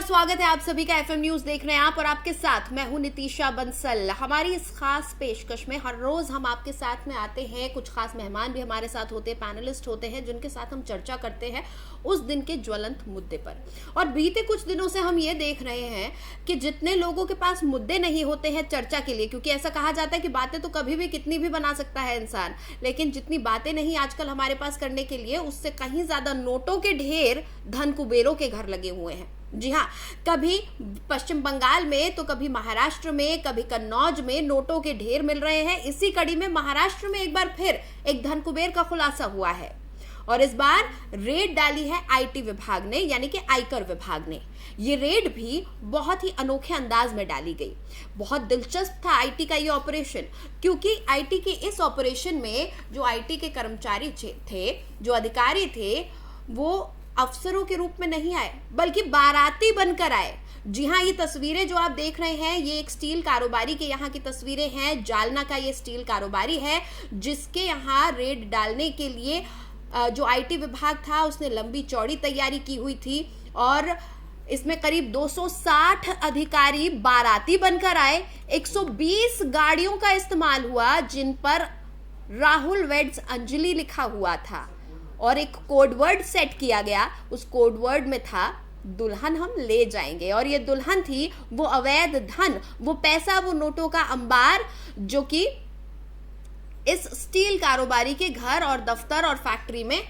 स्वागत है आप सभी का एफएम न्यूज देख रहे हैं आप, और आपके साथ मैं हूं नितीशा बंसल। हमारी इस खास पेशकश में हर रोज हम आपके साथ में आते हैं, कुछ खास मेहमान भी हमारे साथ होते हैं, पैनलिस्ट होते हैं जिनके साथ हम चर्चा करते हैं उस दिन के ज्वलंत मुद्दे पर। और बीते कुछ दिनों से हम ये देख रहे हैं कि जितने लोगों के पास मुद्दे नहीं होते हैं चर्चा के लिए, क्योंकि ऐसा कहा जाता है कि बातें तो कभी भी कितनी भी बना सकता है इंसान, लेकिन जितनी बातें नहीं आजकल हमारे पास करने के लिए, उससे कहीं ज्यादा नोटों के ढेर धन कुबेरों के घर लगे हुए हैं। जी हाँ, कभी पश्चिम बंगाल में तो कभी महाराष्ट्र में, कभी कन्नौज में नोटों के ढेर मिल रहे हैं। इसी कड़ी में महाराष्ट्र में एक बार फिर एक धन कुबेर का खुलासा हुआ है, और इस बार रेड डाली है आईटी विभाग ने, यानी कि आयकर विभाग ने। ये रेड भी बहुत ही अनोखे अंदाज में डाली गई। बहुत दिलचस्प था आईटी का ये ऑपरेशन, क्योंकि आईटी के इस ऑपरेशन में जो आईटी के कर्मचारी थे, जो अधिकारी थे, वो अफसरों के रूप में नहीं आए बल्कि बाराती बनकर आए। जी हाँ, ये तस्वीरें जो आप देख रहे हैं ये एक स्टील कारोबारी के यहाँ की तस्वीरें हैं। जालना का ये स्टील कारोबारी है जिसके यहाँ रेड डालने के लिए जो आईटी विभाग था उसने लंबी चौड़ी तैयारी की हुई थी, और इसमें करीब 260 अधिकारी बाराती बनकर आए। 120 गाड़ियों का इस्तेमाल हुआ जिन पर राहुल वेड्स अंजलि लिखा हुआ था, और एक कोडवर्ड सेट किया गया। उस कोडवर्ड में था दुल्हन हम ले जाएंगे, और ये दुल्हन थी वो अवैध धन, वो पैसा, वो नोटों का अंबार जो कि इस स्टील कारोबारी के घर और दफ्तर और फैक्ट्री में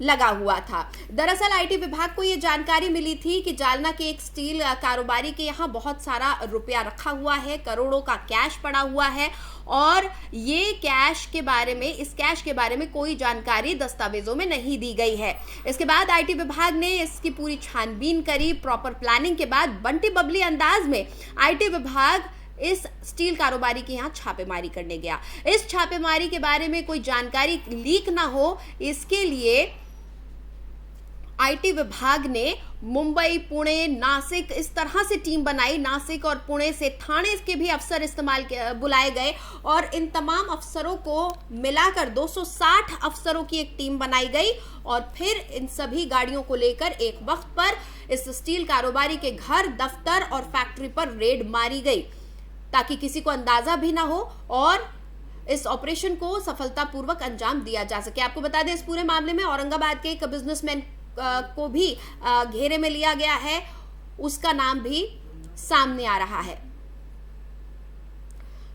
लगा हुआ था। दरअसल आईटी विभाग को ये जानकारी मिली थी कि जालना के एक स्टील कारोबारी के यहाँ बहुत सारा रुपया रखा हुआ है, करोड़ों का कैश पड़ा हुआ है, और ये कैश के बारे में, इस कैश के बारे में कोई जानकारी दस्तावेजों में नहीं दी गई है। इसके बाद आईटी विभाग ने इसकी पूरी छानबीन करी। प्रॉपर प्लानिंग के बाद बंटी बबली अंदाज में आईटी विभाग इस स्टील कारोबारी के यहाँ छापेमारी करने गया। इस छापेमारी के बारे में कोई जानकारी लीक ना हो, इसके लिए आईटी विभाग ने मुंबई, पुणे, नासिक, इस तरह से टीम बनाई। नासिक और पुणे से थाने के भी अफसर बुलाए गए, और इन तमाम अफसरों को मिलाकर 260 अफसरों की एक टीम बनाई गई, और फिर इन सभी गाड़ियों को लेकर एक वक्त पर इस स्टील कारोबारी के घर, दफ्तर और फैक्ट्री पर रेड मारी गई, ताकि किसी को अंदाजा भी ना हो और इस ऑपरेशन को सफलतापूर्वक अंजाम दिया जा सके। आपको बता दें, इस पूरे मामले में औरंगाबाद के एक बिजनेसमैन को भी घेरे में लिया गया है, उसका नाम भी सामने आ रहा है।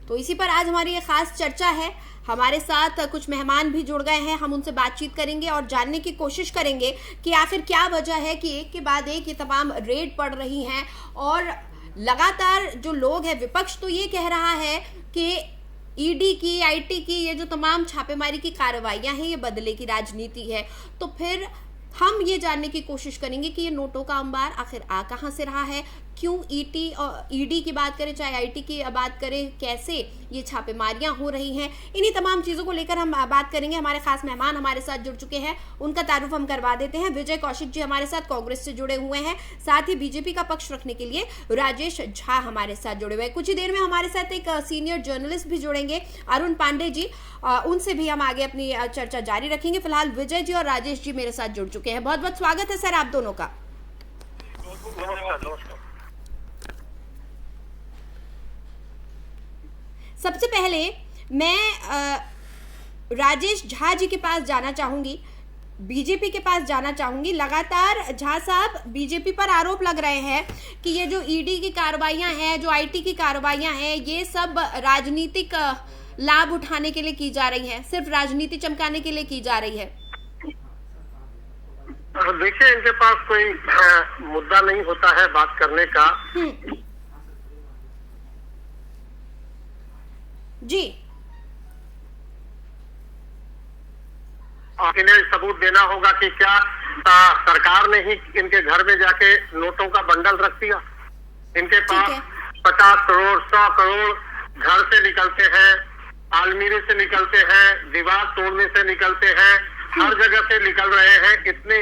तो इसी पर आज हमारी ये खास चर्चा है। हमारे साथ कुछ मेहमान भी जुड़ गए हैं, हम उनसे बातचीत करेंगे और जानने की कोशिश करेंगे कि आखिर क्या वजह है कि एक के बाद एक ये तमाम रेड पड़ रही हैं, और लगातार जो लोग हैं, विपक्ष तो ये कह रहा है कि ईडी की, आईटी की ये जो तमाम छापेमारी की कार्रवाइयां हैं ये बदले की राजनीति है। तो फिर हम ये जानने की कोशिश करेंगे कि ये नोटों का अंबार आखिर आ कहां से रहा है, क्यों ईटी और ईडी की बात करें चाहे आईटी की बात करें, कैसे ये छापेमारियां हो रही हैं। इन्हीं तमाम चीज़ों को लेकर हम बात करेंगे। हमारे खास मेहमान हमारे साथ जुड़ चुके हैं, उनका तारुफ हम करवा देते हैं। विजय कौशिक जी हमारे साथ कांग्रेस से जुड़े हुए हैं, साथ ही बीजेपी का पक्ष रखने के लिए राजेश झा हमारे साथ जुड़े हुए हैं। कुछ ही देर में हमारे साथ एक सीनियर जर्नलिस्ट भी जुड़ेंगे, अरुण पांडे जी, उनसे भी हम आगे अपनी चर्चा जारी रखेंगे। फिलहाल विजय जी और राजेश जी मेरे साथ जुड़ चुके हैं। बहुत बहुत स्वागत है सर आप दोनों का। सबसे पहले मैं राजेश झा जी के पास जाना चाहूंगी, बीजेपी के पास जाना चाहूंगी। लगातार झा साहब, बीजेपी पर आरोप लग रहे हैं कि ये जो ईडी की कार्रवाइयां हैं, जो आईटी की कार्रवाइयां हैं, ये सब राजनीतिक लाभ उठाने के लिए की जा रही हैं, सिर्फ राजनीति चमकाने के लिए की जा रही है। देखिए, इनके पास कोई मुद्दा नहीं होता है बात करने का। जी, इन्हें सबूत देना होगा कि क्या सरकार ने ही इनके घर में जाके नोटों का बंडल रख दिया। इनके पास 50 करोड़ 100 करोड़ घर से निकलते हैं, अलमीरे से निकलते हैं, दीवार तोड़ने से निकलते हैं, हर जगह से निकल रहे हैं। इतने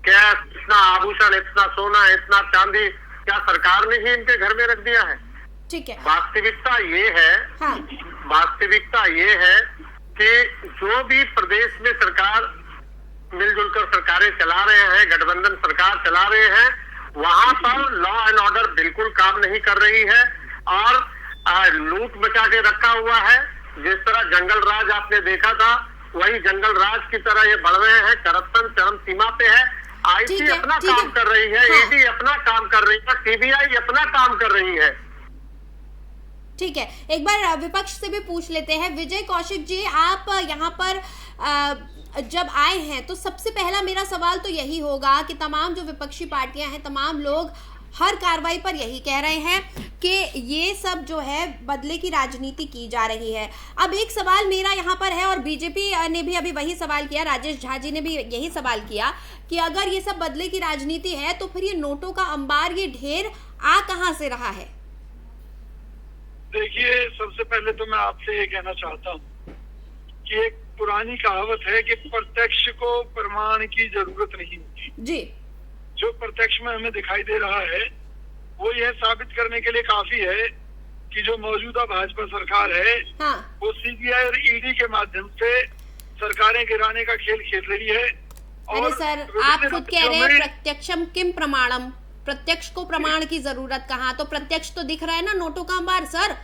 कैश, इतना आभूषण, इतना सोना, इतना चांदी, क्या सरकार ने ही इनके घर में रख दिया है? ठीक है। वास्तविकता ये है, हाँ। वास्तविकता ये है कि जो भी प्रदेश में सरकार मिलजुल कर सरकारें चला रहे हैं, गठबंधन सरकार चला रहे हैं, वहां पर लॉ एंड ऑर्डर बिल्कुल काम नहीं कर रही है और लूट मचा के रखा हुआ है। जिस तरह जंगल राज आपने देखा था, वही जंगल राज की तरह ये बढ़ रहे हैं। करप्शन चरम सीमा पे है। आईटी अपना काम कर रही है, ईडी अपना काम कर रही है, सीबीआई अपना काम कर रही है। ठीक है, एक बार विपक्ष से भी पूछ लेते हैं। विजय कौशिक जी, आप यहाँ पर जब आए हैं तो सबसे पहला मेरा सवाल तो यही होगा कि तमाम जो विपक्षी पार्टियां हैं, तमाम लोग हर कार्रवाई पर यही कह रहे हैं कि ये सब जो है बदले की राजनीति की जा रही है। अब एक सवाल मेरा यहाँ पर है, और बीजेपी ने भी अभी वही सवाल किया, राजेश झा जी ने भी यही सवाल किया कि अगर ये सब बदले की राजनीति है तो फिर ये नोटों का अंबार, ये ढेर आ कहाँ से रहा है? देखिए, सबसे पहले तो मैं आपसे ये कहना चाहता हूँ कि एक पुरानी कहावत है कि प्रत्यक्ष को प्रमाण की जरूरत नहीं होती जी। जो प्रत्यक्ष में हमें दिखाई दे रहा है वो यह साबित करने के लिए काफी है कि जो मौजूदा भाजपा सरकार है वो सीबीआई और ईडी के माध्यम से सरकारें गिराने का खेल खेल रही है। अरे सर, आप खुद कह रहे हैं प्रत्यक्षम किम प्रमाणम, प्रत्यक्ष को प्रमाण की जरूरत कहाँ? तो प्रत्यक्ष तो दिख रहा है ना, नोटों का अंबार सर,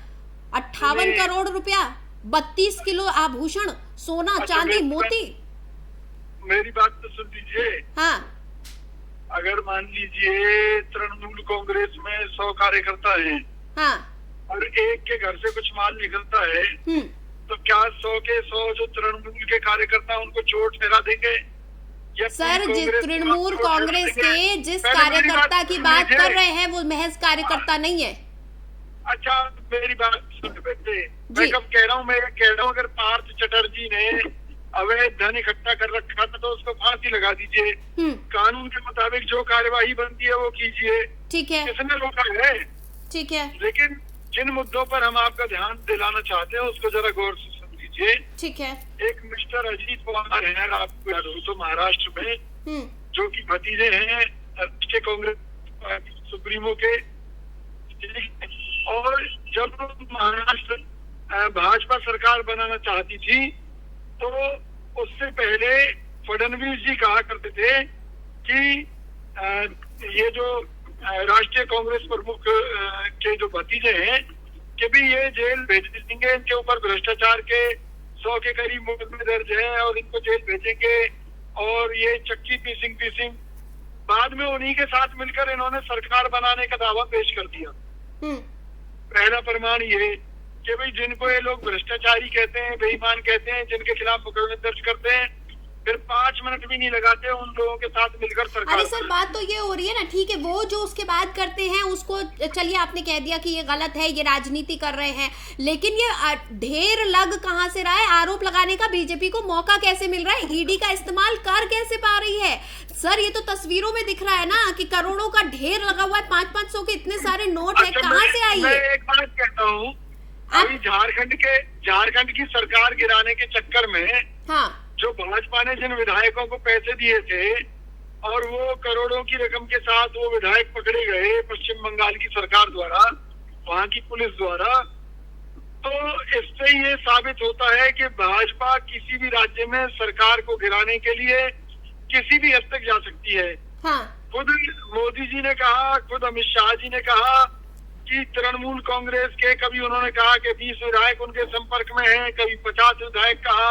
58 करोड़ रुपया, 32 किलो आभूषण, सोना, चांदी, मोती। मेरी बात तो सुन लीजिए। हाँ, अगर मान लीजिए तृणमूल कांग्रेस में 100 कार्यकर्ता हैं, हाँ, और एक के घर से कुछ माल निकलता है, तो क्या 100 के 100 जो तृणमूल के कार्यकर्ता उनको चोट ठहरा देंगे? सर, जिस तृणमूल कांग्रेस के जिस कार्यकर्ता की बात कर रहे हैं वो महज कार्यकर्ता नहीं है। अच्छा, मेरी बात सुन बेटे, मैं कब कह रहा हूँ, मैं कह रहा हूँ अगर पार्थ चटर्जी ने अवैध धन इकट्ठा कर रखा था तो उसको फांसी लगा दीजिए। कानून के मुताबिक जो कार्यवाही बनती है वो कीजिए। ठीक है, किसने रोका है? ठीक है, लेकिन जिन मुद्दों पर हम आपका ध्यान दिलाना चाहते हैं उसको जरा गौर से सुन लीजिए। ठीक है, एक मिस्टर अजीत पवार है, आपको याद हो तो महाराष्ट्र में, जो कि भतीजे हैं राष्ट्रीय कांग्रेस सुप्रीमो के। और जब महाराष्ट्र भाजपा सरकार बनाना चाहती थी तो उससे पहले फडणवीस जी कहा करते थे कि ये जो राष्ट्रीय कांग्रेस प्रमुख के जो भतीजे हैं कि भी ये जेल भेज देंगे, इनके ऊपर भ्रष्टाचार के 100 के करीब मुकदमे दर्ज है और इनको जेल भेजेंगे, और ये चक्की पीसिंग बाद में उन्हीं के साथ मिलकर इन्होंने सरकार बनाने का दावा पेश कर दिया। पहला प्रमाण ये कि भाई जिनको ये लोग भ्रष्टाचारी कहते हैं, बेईमान कहते हैं, जिनके खिलाफ मुकदमे दर्ज करते हैं, फिर 5 मिनट भी नहीं लगाते उन लोगों के साथ मिलकर सरकार। अरे सर, बात तो ये हो रही है ना, ठीक है, वो जो उसके बाद करते हैं उसको चलिए आपने कह दिया कि ये गलत है, ये राजनीति कर रहे हैं, लेकिन ये ढेर लग कहाँ से रहा है? आरोप लगाने का बीजेपी को मौका कैसे मिल रहा है? ईडी का इस्तेमाल कर कैसे पा रही है? सर, ये तो तस्वीरों में दिख रहा है ना कि करोड़ों का ढेर लगा हुआ है, 500-500 के इतने सारे नोट है, कहाँ से आई है? एक बात कहता हूँ, अभी झारखंड की सरकार गिराने के चक्कर में जो भाजपा ने जिन विधायकों को पैसे दिए थे और वो करोड़ों की रकम के साथ वो विधायक पकड़े गए पश्चिम बंगाल की सरकार द्वारा, वहां की पुलिस द्वारा, तो इससे ये साबित होता है कि भाजपा किसी भी राज्य में सरकार को गिराने के लिए किसी भी हद तक जा सकती है। खुद मोदी जी ने कहा, खुद अमित शाह जी ने कहा कि तृणमूल कांग्रेस के, कभी उन्होंने कहा कि 20 विधायक उनके संपर्क में हैं, कभी 50 विधायक कहा।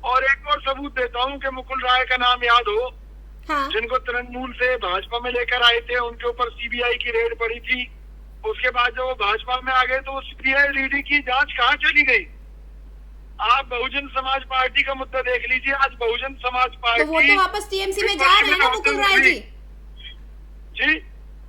और एक और सबूत देता हूँ कि मुकुल राय का नाम याद हो, जिनको तृणमूल से भाजपा में लेकर आए थे, उनके ऊपर सीबीआई की रेड पड़ी थी। उसके बाद जब वो भाजपा में आ गए तो सीबीआई ईडी की जांच कहाँ चली गई? आप बहुजन समाज पार्टी का मुद्दा देख लीजिए, आज बहुजन समाज पार्टी तो वो तो वापस टीएमसी में जा रहे हैं ना मुकुल राय जी। जी,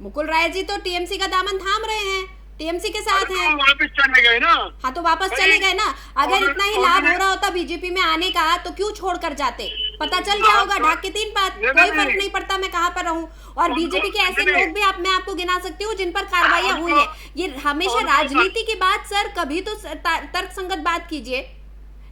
मुकुल राय जी तो टीएमसी का दामन थाम रहे हैं, टीएमसी के साथ हैं। वापस चले गए ना? हाँ, तो वापस चले गए ना। अगर इतना ही लाभ हो रहा होता बीजेपी में आने का तो क्यों छोड़कर जाते? पता चल गया होगा, ढाक के 3 बात, कोई फर्क नहीं पड़ता मैं कहाँ पर रहूं। और बीजेपी के ऐसे लोग भी मैं आपको गिना सकती हूँ जिन पर कार्रवाइयां हुई है। ये हमेशा राजनीति की बात, सर कभी तो तर्क संगत बात कीजिए।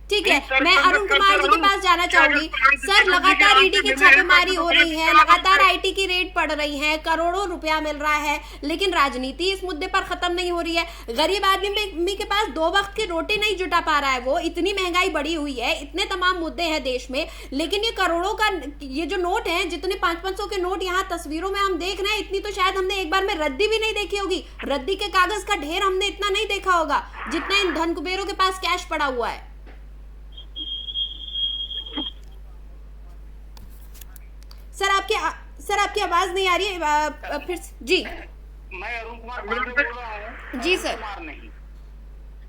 ठीक है, मैं अरुण कुमार जी के पास जाना चाहूंगी। सर, लगातार ईडी की छापेमारी हो रही है, लगातार आईटी की रेड पड़ रही है, करोड़ों रुपया मिल रहा है, लेकिन राजनीति इस मुद्दे पर खत्म नहीं हो रही है। गरीब आदमी के पास 2 वक्त की रोटी नहीं जुटा पा रहा है, वो इतनी महंगाई बढ़ी हुई है, इतने तमाम मुद्दे हैं देश में, लेकिन ये करोड़ों का ये जो नोट है, जितने 500-500 के नोट यहाँ तस्वीरों में हम देख रहे हैं, इतनी तो शायद हमने एक बार में रद्दी भी नहीं देखी होगी। रद्दी के कागज का ढेर हमने इतना नहीं देखा होगा जितना इन धन कुबेरों के पास कैश पड़ा हुआ है। सर आपकी आवाज नहीं आ रही है, फिर जी। मैं अरुण कुमार बोल रहा हूँ। जी सर। कुमार नहीं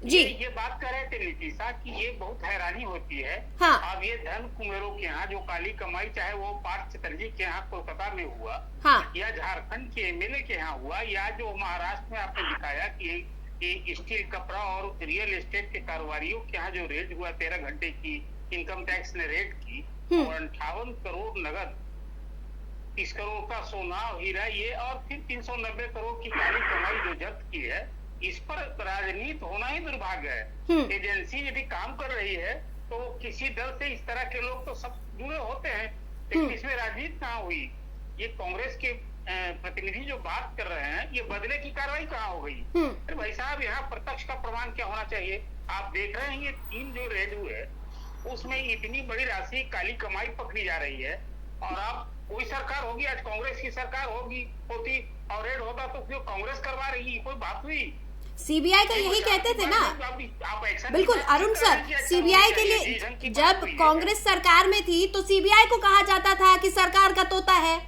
जी, ये बात कर रहे थे नीतीशा कि ये बहुत हैरानी होती है। हाँ। अब ये धन कुमेरों के यहाँ जो काली कमाई, चाहे वो पार्थ चटर्जी के यहाँ कोलकाता में हुआ, हाँ। या झारखंड के एमएलए के यहाँ हुआ, या जो महाराष्ट्र में आपने दिखाया कि स्टील, कपड़ा और रियल एस्टेट के कारोबारियों के यहाँ जो रेड हुआ 13 घंटे की इनकम टैक्स ने रेड की, और 58 करोड़ नगद, 30 करोड़ का सोना हीरा, ये और फिर 390 करोड़ की काली कमाई जो जब्त की है, इस पर राजनीति होना ही दुर्भाग्य है। एजेंसी यदि काम कर रही है तो किसी दल से इस तरह के लोग तो सब जुड़े होते हैं, लेकिन इसमें राजनीति कहाँ हुई? ये कांग्रेस के प्रतिनिधि जो बात कर रहे हैं, ये बदले की कार्रवाई कहाँ हो गई? अरे भाई साहब, यहाँ प्रत्यक्ष का प्रमाण क्या होना चाहिए? आप देख रहे हैं ये 3 जो रेड हुए उसमें इतनी बड़ी राशि काली कमाई पकड़ी जा रही है, और आप कोई सरकार होगी, आज कांग्रेस की सरकार होती और रेड होता तो क्यों कांग्रेस करवा रही? कोई बात हुई? सीबीआई का यही कहते थे ना। बिल्कुल अरुण सर, सीबीआई के लिए जब कांग्रेस सरकार में थी तो सीबीआई को कहा जाता था कि सरकार का तोता है।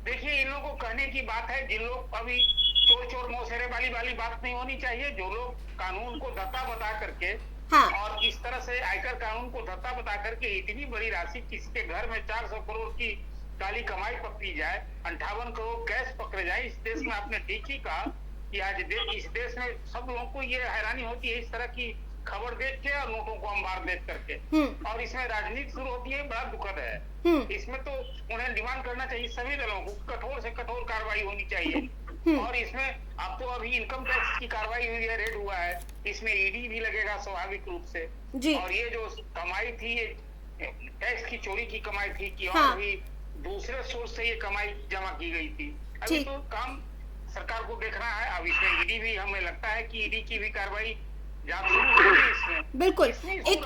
देखिए, इन लोगों को कहने की बात है, जिन लोग अभी चोर मौसेरे वाली बात नहीं होनी चाहिए, जो लोग कानून को धत्ता बता करके, हाँ। और इस तरह से आयकर कानून को धत्ता बता करके इतनी बड़ी राशि किसी के घर में 400 करोड़ की काली कमाई पकड़ी जाए, 58 करोड़ कैश पकड़े जाए, इस देश में आपने ठीक ही कहा कि आज इस देश में सब लोगों को ये हैरानी होती है इस तरह की खबर देख के और नोटों को अंबार देख करके, और इसमें राजनीति शुरू होती है। बड़ा दुखद है। इसमें तो उन्हें डिमांड करना चाहिए सभी दलों को, कठोर से कठोर कार्रवाई होनी चाहिए। और इसमें अब तो अभी इनकम टैक्स की कार्रवाई हुई है, रेड हुआ है, इसमें ईडी भी लगेगा स्वाभाविक रूप से। और ये जो कमाई थी, ये टैक्स की चोरी की कमाई थी कि और भी दूसरे सोर्स से ये कमाई जमा की गई थी। अभी तो काम सरकार को देखना है। अब इसमें ईडी भी, हमें लगता है कि ईडी की भी कार्रवाई बिल्कुल। एक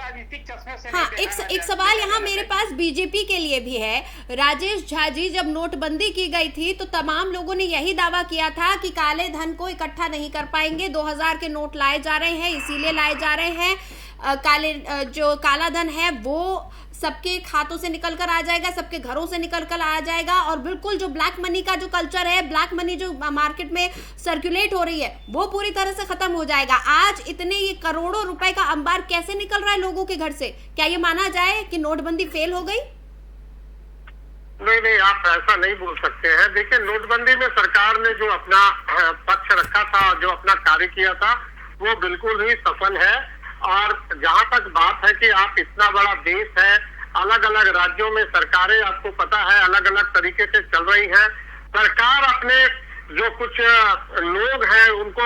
सवाल यहाँ मेरे पास बीजेपी के लिए भी है। राजेश झा जी, जब नोटबंदी की गई थी तो तमाम लोगों ने यही दावा किया था कि काले धन को इकट्ठा नहीं कर पाएंगे, 2000 के नोट लाए जा रहे हैं, इसीलिए लाए जा रहे हैं, जो काला धन है वो सबके खातों से निकल कर आ जाएगा, सबके घरों से निकल कर आ जाएगा, और बिल्कुल जो ब्लैक मनी का जो कल्चर है, ब्लैक मनी जो मार्केट में सर्कुलेट हो रही है, वो पूरी तरह से खत्म हो जाएगा। आज इतने ये करोड़ों रुपए का अंबार कैसे निकल रहा है लोगों के घर से? क्या ये माना जाए कि नोटबंदी फेल हो गई? नहीं, आप ऐसा नहीं बोल सकते हैं। देखिए, नोटबंदी में सरकार ने जो अपना पक्ष रखा था, जो अपना कार्य किया था, वो बिल्कुल ही सफल है। और जहां तक बात है कि आप इतना बड़ा देश है, अलग अलग राज्यों में सरकारें, आपको पता है, अलग अलग तरीके से चल रही हैं। सरकार अपने जो कुछ लोग हैं उनको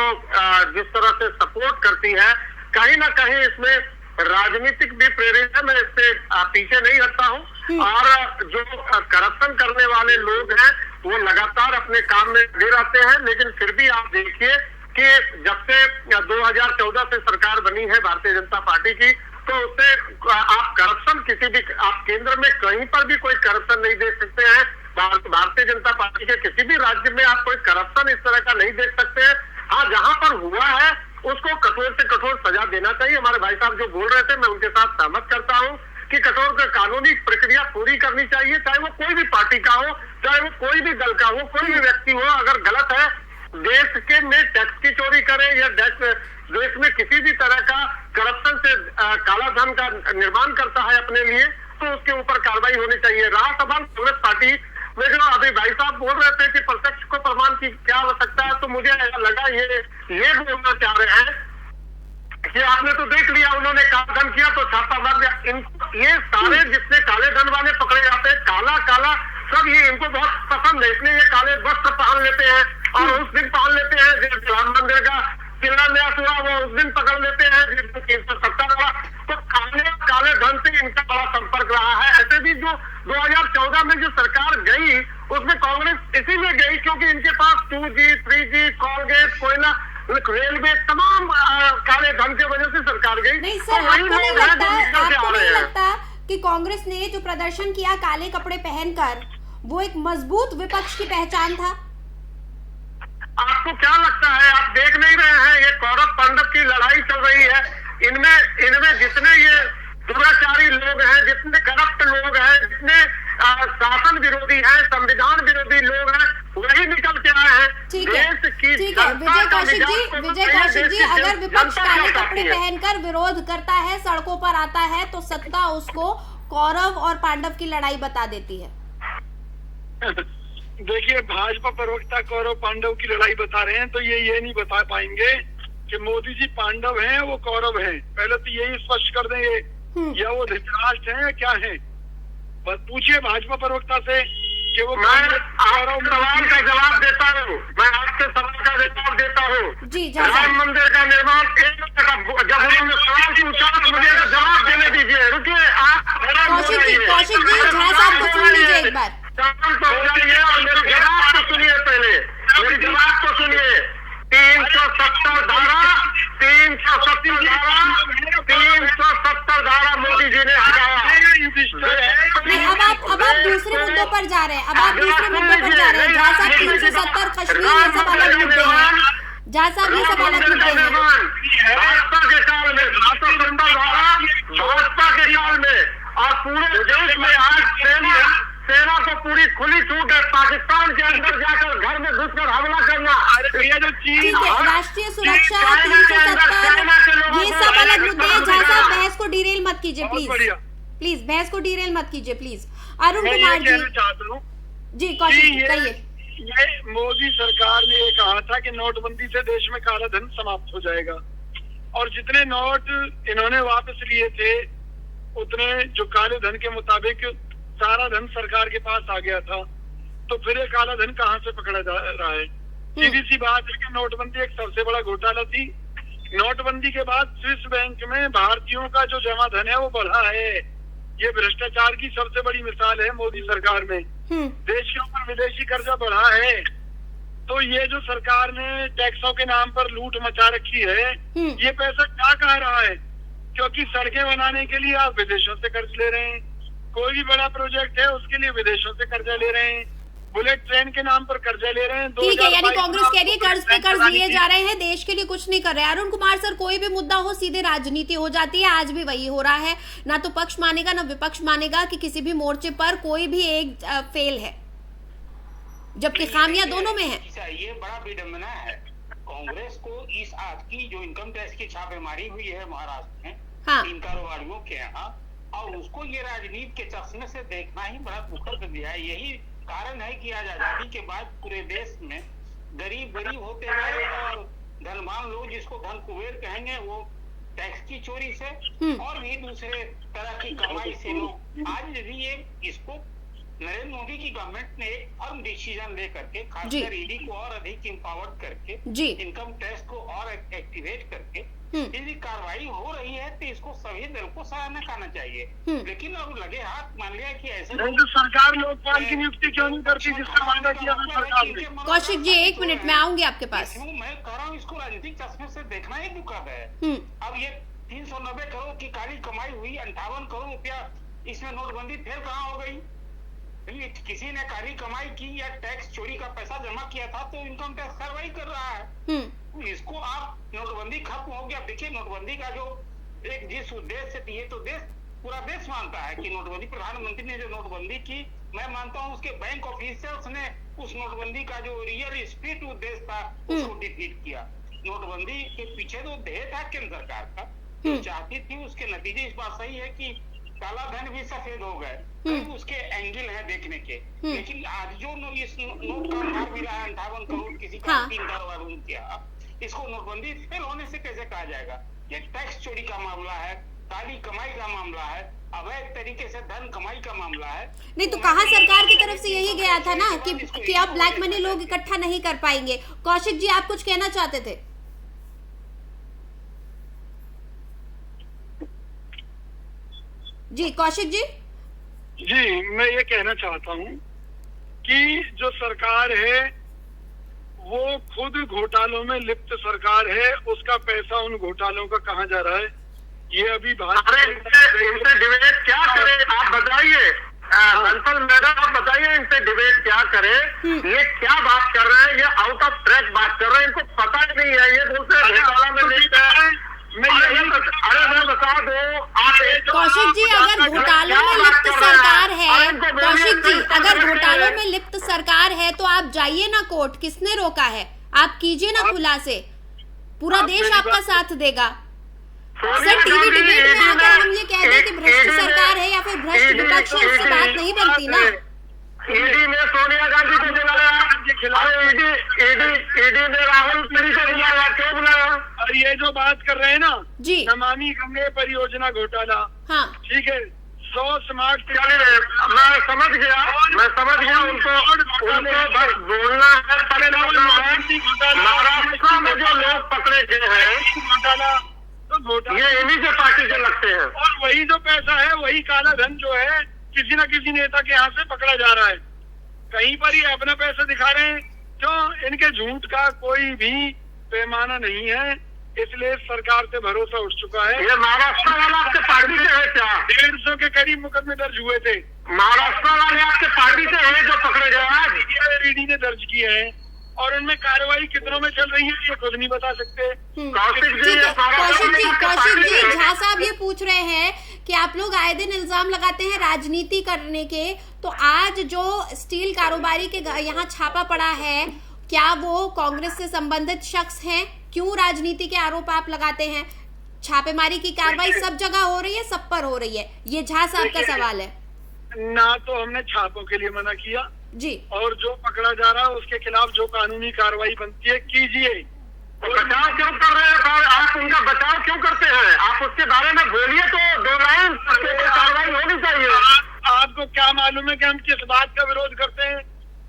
जिस तरह से सपोर्ट करती है, कहीं ना कहीं इसमें राजनीतिक भी प्रेरित है। मैं इससे पीछे नहीं हटता हूँ। और जो करप्शन करने वाले लोग हैं वो लगातार अपने काम में लगे रहते हैं। लेकिन फिर भी आप देखिए कि जब से 2014 से सरकार बनी है भारतीय जनता पार्टी की, तो उससे आप करप्शन किसी भी, आप केंद्र में कहीं पर भी कोई करप्शन नहीं देख सकते हैं। भारतीय जनता पार्टी के किसी भी राज्य में आप कोई करप्शन इस तरह का नहीं देख सकते हैं। हाँ, जहां पर हुआ है उसको कठोर से कठोर सजा देना चाहिए। हमारे भाई साहब जो बोल रहे थे, मैं उनके साथ सहमत करता हूँ कि कठोर कानूनी प्रक्रिया पूरी करनी चाहिए, चाहे वो कोई भी पार्टी का हो, चाहे वो कोई भी दल का हो, कोई भी व्यक्ति हो। अगर गलत है, देश के में टैक्स की चोरी करे या देश में किसी भी तरह का करप्शन से काला धन का निर्माण करता है अपने लिए, तो उसके ऊपर कार्रवाई होनी चाहिए। रहा सवाल कांग्रेस पार्टी में, जो अभी भाई साहब बोल रहे थे कि प्रत्यक्ष को प्रमाण की क्या आवश्यकता है, तो मुझे ऐसा लगा ये बोलना चाह रहे हैं कि आपने तो देख लिया, उन्होंने काला धन किया तो छापा मार दिया। ये सारे जितने काले धन वाले पकड़े जाते हैं, काला सब ये इनको बहुत पसंद है, इसलिए ये काले वस्त्र पहन लेते हैं और उस दिन पहन लेते हैं जब राम मंदिर का शिलान्यास हुआ, वो उस दिन पकड़ लेते हैं जिस दिन 370 2014 में जो सरकार गई उसमें कांग्रेस इसीलिए गई क्योंकि इनके पास 2G, 3G, कोलगेट, कोयला, रेलवे, तमाम काले धन की वजह से सरकार गई। नहीं सर, आपको नहीं लगता कि कांग्रेस ने जो प्रदर्शन किया काले कपड़े पहनकर, वो एक मजबूत विपक्ष की पहचान था? आपको क्या लगता है? आप देख नहीं रहे हैं ये कौरव पांडव की लड़ाई चल रही है। इनमें जितने ये दुराचारी लोग हैं, जितने करप्ट लोग हैं, जितने शासन विरोधी हैं, संविधान विरोधी लोग हैं, वही निकल के आए हैं। ठीक है विजय कौशिक जी, अगर विपक्ष काले कपड़े पहनकर विरोध करता है, सड़कों पर आता है, तो सत्ता उसको कौरव और पांडव की लड़ाई बता देती है। देखिए, भाजपा प्रवक्ता कौरव पांडव की लड़ाई बता रहे हैं तो ये नहीं बता पाएंगे कि मोदी जी पांडव हैं, वो कौरव हैं। पहले तो यही स्पष्ट कर देंगे, या वो धृतराष्ट्र हैं या क्या हैं। बस पूछिए भाजपा प्रवक्ता से कि वो मैं आपके सवाल का जवाब देता हूँ। मैं आपके सवाल का जवाब देता हूँ। राम मंदिर का निर्माण, जब उन्होंने सवाल पूछा तो मुझे जवाब देने दीजिए। रुकिए, आप कौशिक जी झा साहब को सुन लीजिए एक बार। और मेरी जवाब तो सुनिए, पहले मेरी जवाब तो सुनिए। 370 धारा मोदी जी ने हटाया। अब आप दूसरे मुद्दों पर जा रहे हैं। झा साहब 370 कश्मीर, ये सब अलग मुद्दे हैं। झा साहब ये सब अलग मुद्दे हैं। भाजपा के काल में 370 धारा, भाजपा के काल में, और पूरे देश में आज सेना को पूरी खुली छूट है पाकिस्तान के अंदर जाकर घर में घुसकर हमला करना। ये जो चीज राष्ट्रीय सुरक्षा 370, ये सब अलग मुद्दे हैं। झा साहब बहस को डिरेल मत कीजिए प्लीज, बहस को डिरेल मत कीजिए प्लीज। अरुण कुमार जी कौशिक कहिए। ये मोदी सरकार ने ये कहा था कि नोटबंदी से देश में काला धन समाप्त हो जाएगा, और जितने नोट इन्होंने वापस लिए थे उतने जो काले धन के मुताबिक सारा धन सरकार के पास आ गया था। तो फिर ये काला धन कहाँ से पकड़ा जा रहा है? सीधी सी बात है कि नोटबंदी एक सबसे बड़ा घोटाला थी। नोटबंदी के बाद स्विस बैंक में भारतीयों का जो जमा धन है वो बढ़ा है। ये भ्रष्टाचार की सबसे बड़ी मिसाल है मोदी सरकार में। देश के ऊपर विदेशी कर्जा बढ़ा है। तो ये जो सरकार ने टैक्सों के नाम पर लूट मचा रखी है, ये पैसा क्या कह रहा है? क्योंकि सड़कें बनाने के लिए आप विदेशों से कर्ज ले रहे हैं, कोई भी बड़ा प्रोजेक्ट है उसके लिए विदेशों से कर्जा ले रहे हैं, बुलेट ट्रेन के नाम पर कर्जा ले रहे हैं। ठीक है, यानी कांग्रेस कह रही है कर्ज पे कर्ज लिए जा रहे हैं, देश के लिए कुछ नहीं कर रहे हैं। अरुण कुमार सर, कोई भी मुद्दा हो सीधे राजनीति हो जाती है। आज भी वही हो रहा है, ना तो पक्ष मानेगा ना विपक्ष मानेगा कि किसी भी मोर्चे पर कोई भी एक फेल है, जबकि खामियां दोनों में है। ये बड़ा विडंबना है कांग्रेस को। इस आज की जो इनकम टैक्स की छापेमारी हुई है महाराष्ट्र में, इन कारोबारियों के यहाँ, और उसको ये राजनीति के चश्मे से देखना ही बड़ा दुखद दिया है। यही कारण है कि आज आजादी के बाद पूरे देश में गरीब होते गए, और धनवान लोग, जिसको धन कुबेर कहेंगे, वो टैक्स की चोरी से और भी दूसरे तरह की कमाई से लोग आज यदि ये इसको नरेंद्र मोदी की गवर्नमेंट ने एक फर्म डिसीजन ले करके, खासकर ईडी को और अधिक इम्पावर्ड करके, इनकम टैक्स को और एक्टिवेट करके यदि कार्रवाई हो रही है तो इसको सभी दल को सराहना करना चाहिए। लेकिन अब लगे हाथ मान लिया कि ऐसे सरकार लोकपाल की नियुक्ति क्यों नहीं करती जिसका वादा किया था सरकार ने? कौशिक जी 1 मिनट में आऊंगी आपके पास। मैं कह रहा हूँ इसको राजनीतिक चश्मे से देखना ही दुखद है। अब ये 390 करोड़ की काली कमाई हुई, 58 करोड़ रुपया इसमें नोटबंदी फिर कहाँ हो गई? किसी ने काली कमाई की या टैक्स चोरी का पैसा जमा किया था तो इनकम टैक्स कार्रवाई कर रहा है। इसको आप नोटबंदी खत्म हो गया। देखिए, नोटबंदी का जो एक जिस उद्देश्य से थी, तो देश पूरा देश मानता है कि नोटबंदी, प्रधानमंत्री ने जो नोटबंदी की, मैं मानता हूँ उसके बैंक ऑफिशियल्स ने उस नोटबंदी का जो रियल स्पिरिट उद्देश्य था उसको डिफीट किया। नोटबंदी के पीछे तो ध्येय था केंद्र सरकार का, जो चाहती थी, उसके नतीजे इस बात सही है कि काला धन भी सफेद हो गए। उसके एंगल है देखने के। लेकिन आज जो इस नोट का भार मिला है 58 करोड़ किसी का 3 करोड़ रुपया, इसको नोटबंदी फेल होने से कैसे कहा जाएगा? ये टैक्स चोरी का मामला है, काली कमाई का मामला है, अवैध तरीके से धन कमाई का मामला है। नहीं तो कहा सरकार की तरफ से यही गया था ना कि अब ब्लैक मनी लोग इकट्ठा नहीं कर पाएंगे। कौशिक जी, आप कुछ कहना चाहते थे? जी कौशिक जी। जी, मैं ये कहना चाहता हूँ कि जो सरकार है वो खुद घोटालों में लिप्त सरकार है, उसका पैसा उन घोटालों का कहाँ जा रहा है ये अभी इनसे डिबेट क्या करे आप बताइए। बंसल मैडम आप बताइए इनसे डिबेट क्या करे, ये क्या बात कर रहे हैं, ये आउट ऑफ ट्रैक बात कर रहे हैं, इनको पता ही नहीं है, ये दूसरे घोटाला में लिप्त है। मैं बता दो आप कौशिक जी, अगर घोटालों में लिप्त सरकार है, कौशिक जी अगर घोटालों में लिप्त सरकार है तो आप जाइए ना कोर्ट, किसने रोका है? आप कीजिए ना खुलासे, पूरा देश आपका साथ देगा। सर टीवी डिबेट में आकर हम ये कह दें कि भ्रष्ट सरकार है या फिर भ्रष्ट विपक्ष है, उससे बात नहीं बनती ना। ईडी ने सोनिया गांधी को बुलाया, ईडी ने राहुल गांधी को बुलाया, क्यों बुलाया? और ये जो बात कर रहे हैं ना जी, नमामि गंगे परियोजना घोटाला, हाँ ठीक है, 100 स्मार्ट मैं समझ गया उनको बस बोलना है। महाराष्ट्र में जो लोग पकड़े गए हैं घोटाला तो घोटाला ये इन्हीं के पार्टी के लगते हैं, और वही जो पैसा है वही काला धन जो है किसी न किसी नेता के यहाँ से पकड़ा जा रहा है। कहीं पर ये अपना पैसा दिखा रहे हैं, क्यों? इनके झूठ का कोई भी पैमाना नहीं है, इसलिए सरकार से भरोसा उठ चुका है। ये महाराष्ट्र वाला आपके पार्टी से है क्या? 150 के करीब मुकदमे दर्ज हुए थे। महाराष्ट्र वाले आपके पार्टी से है जो पकड़े गए आज? ईडी ने दर्ज किए हैं और उनमें कार्रवाई कितनों में चल रही है ये खुद नहीं बता सकते। कौशिक जी, झा साहब ये पूछ रहे हैं कि आप लोग आए दिन इल्जाम लगाते हैं राजनीति करने के, तो आज जो स्टील कारोबारी के यहाँ छापा पड़ा है, क्या वो कांग्रेस से संबंधित शख्स हैं? क्यों राजनीति के आरोप आप लगाते हैं? छापेमारी की कार्रवाई सब जगह हो रही है, सब पर हो रही है, ये झा साहब का सवाल है ना। तो हमने छापों के लिए मना किया जी, और जो पकड़ा जा रहा है उसके खिलाफ जो कानूनी कार्रवाई बनती है कीजिए। बचाव क्यों कर रहे हैं? आप उनका बचाव क्यों करते हैं? आप उसके बारे में बोलिए तो 2 लाइन, कार्रवाई होनी चाहिए। आपको क्या मालूम है कि हम किस बात का विरोध करते हैं?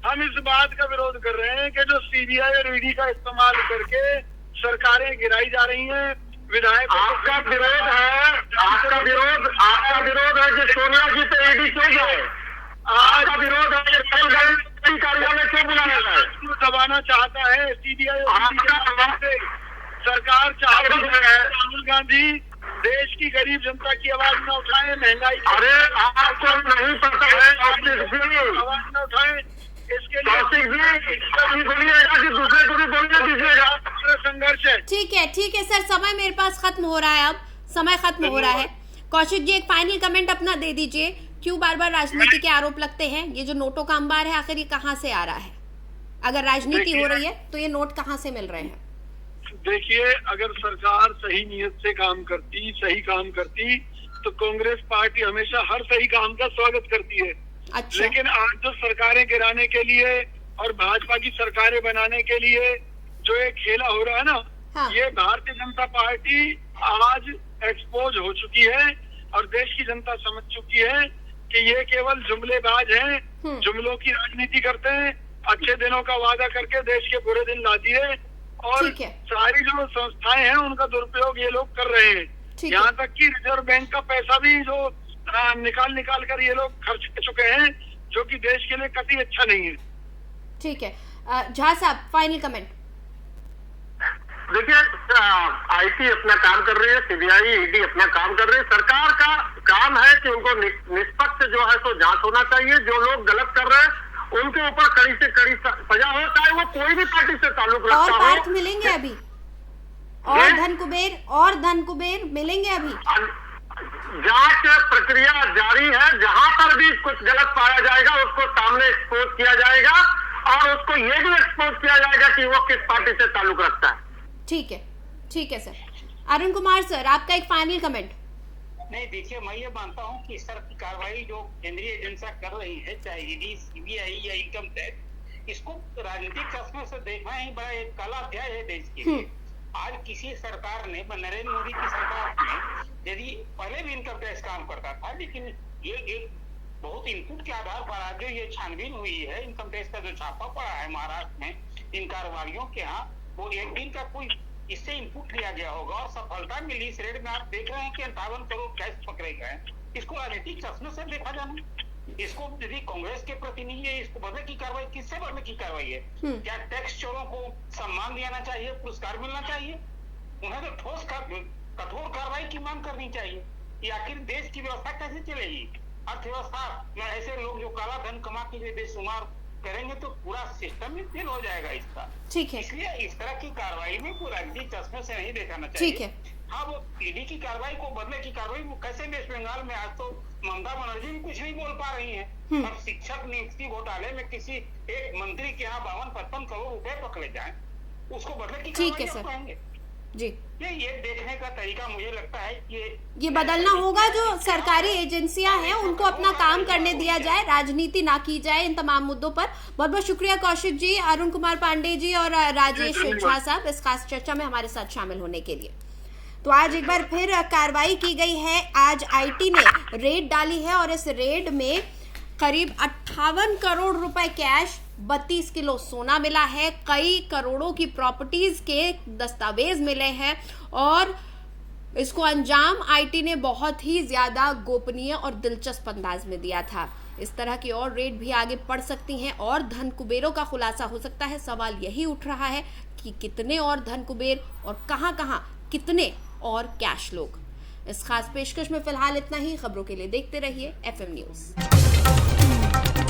हम इस बात का विरोध कर रहे हैं कि जो सीबीआई और ईडी का इस्तेमाल करके सरकारें गिराई जा रही हैं, विधायक आपका विरोध है कि सोनिया जी पे ईडी क्यों जाए? आपका विरोध है कि कार्यालय क्यों बुलाया जाए? दबाना चाहता है सीबीआई से सरकार चाहती है राहुल गांधी देश की गरीब जनता की आवाज न उठाए, महंगाई अरे आपको नहीं पता है आवाज न उठाए, इसके लिए बोलिएगा कि दूसरे को भी बोलने दीजिएगा। संघर्ष है। ठीक है सर, समय मेरे पास खत्म हो रहा है, अब समय खत्म हो रहा है। कौशिक जी एक फाइनल कमेंट अपना दे दीजिए, क्यों बार बार राजनीति के आरोप लगते हैं? ये जो नोटों का अंबार है आखिर ये कहाँ से आ रहा है? अगर राजनीति हो रही है तो ये नोट कहाँ से मिल रहे हैं? देखिए, अगर सरकार सही नीयत से काम करती, सही काम करती, तो कांग्रेस पार्टी हमेशा हर सही काम का स्वागत करती है। अच्छा। लेकिन आज जो सरकारें गिराने के लिए और भाजपा की सरकारें बनाने के लिए जो एक खेला हो रहा है ना, हाँ। ये भारतीय जनता पार्टी आज एक्सपोज हो चुकी है और देश की जनता समझ चुकी है कि ये केवल जुमलेबाज हैं, जुमलों की राजनीति करते हैं, अच्छे दिनों का वादा करके देश के बुरे दिन ला दिए, और सारी जो संस्थाएं हैं उनका दुरुपयोग ये लोग कर रहे हैं। यहाँ तक कि रिजर्व बैंक का पैसा भी जो निकाल कर ये लोग खर्च कर चुके हैं, जो कि देश के लिए कतई अच्छा नहीं है। ठीक है, झा साहब फाइनल कमेंट। देखिए, आईटी अपना काम कर रही है, सीबीआई ईडी अपना काम कर रही है। सरकार का काम है कि उनको निष्पक्ष जो है तो जांच होना चाहिए। जो लोग गलत कर रहे हैं उनके ऊपर कड़ी से कड़ी सजा हो, चाहे वो कोई भी पार्टी से ताल्लुक रखता हो। और पार्ट मिलेंगे अभी, और धन कुबेर मिलेंगे अभी। जांच प्रक्रिया जारी है, जहां पर भी कुछ गलत पाया जाएगा उसको सामने एक्सपोज किया जाएगा, और उसको ये भी एक्सपोज किया जाएगा कि वो किस पार्टी से ताल्लुक रखता है। ठीक है सर। अरुण कुमार सर, आपका एक फाइनल कमेंट। नहीं, देखिए, मैं ये मानता हूँ कि इस तरह की कार्रवाई जो केंद्रीय एजेंसियां कर रही है, चाहे ईडी, सीबीआई या इनकम टैक्स, इसको राजनीतिक चश्मे से देखना ही बड़ा एक काला अध्याय है देश के लिए। आज किसी सरकार ने, नरेंद्र मोदी की सरकार ने, यदि पहले भी इनकम टैक्स काम करता था, लेकिन ये एक बहुत इनपुट के आधार पर आज जो ये छानबीन हुई है, इनकम टैक्स का जो छापा पड़ा है महाराष्ट्र में इन कारोबारियों के यहाँ, वो एक दिन का कोई इससे इनपुट लिया गया होगा और सफलता मिली। इस रेट में आप देख रहे हैं कि 58 करोड़ कैश पकड़े गए। इसको राजनीतिक चश्मे से देखा जाना, इसको यदि कांग्रेस के प्रतिनिधि है, इसको बदले की कार्रवाई किससे बदले की कार्रवाई है? क्या टैक्स चोरों को सम्मान देना चाहिए, पुरस्कार मिलना चाहिए? उन्हें तो ठोस कठोर कार्रवाई की मांग करनी चाहिए। कि आखिर देश की व्यवस्था कैसे चलेगी? अर्थव्यवस्था में ऐसे लोग जो काला धन कमा के बेशुमार करेंगे तो पूरा सिस्टम ही फेल हो जाएगा इसका। ठीक है, इसलिए इस तरह की कार्रवाई में पूरा चश्मे से नहीं देखना चाहिए। ठीक है। हाँ, वो ईडी की कार्रवाई को बदले की कार्रवाई कैसे वेस्ट बंगाल में आज तो ममता बनर्जी भी कुछ नहीं बोल पा रही है। अब शिक्षक नियुक्ति घोटाले में किसी एक मंत्री के यहाँ 52-55 करोड़ रुपए पकड़े जाए, उसको बदले की कार्रवाई कहेंगे जी। ये देखने का तरीका मुझे लगता है ये बदलना होगा। जो सरकारी एजेंसियां हैं उनको अपना काम करने दिया जाए, राजनीति ना की जाए इन तमाम मुद्दों पर। बहुत बहुत शुक्रिया कौशिक जी, अरुण कुमार पांडे जी और राजेश झा साहब इस खास चर्चा में हमारे साथ शामिल होने के लिए। तो आज एक बार फिर कार्रवाई की गई है। आज आईटी ने रेड डाली है और इस रेड में करीब 58 करोड़ रुपए कैश, 32 किलो सोना मिला है, कई करोड़ों की प्रॉपर्टीज के दस्तावेज मिले हैं और इसको अंजाम आईटी ने बहुत ही ज्यादा गोपनीय और दिलचस्प अंदाज में दिया था। इस तरह की और रेड भी आगे पड़ सकती हैं और धन कुबेरों का खुलासा हो सकता है। सवाल यही उठ रहा है कि कितने और धन कुबेर और कहां-कहां कितने और कैश लोग। इस खास पेशकश में फिलहाल इतना ही। खबरों के लिए देखते रहिए FM न्यूज।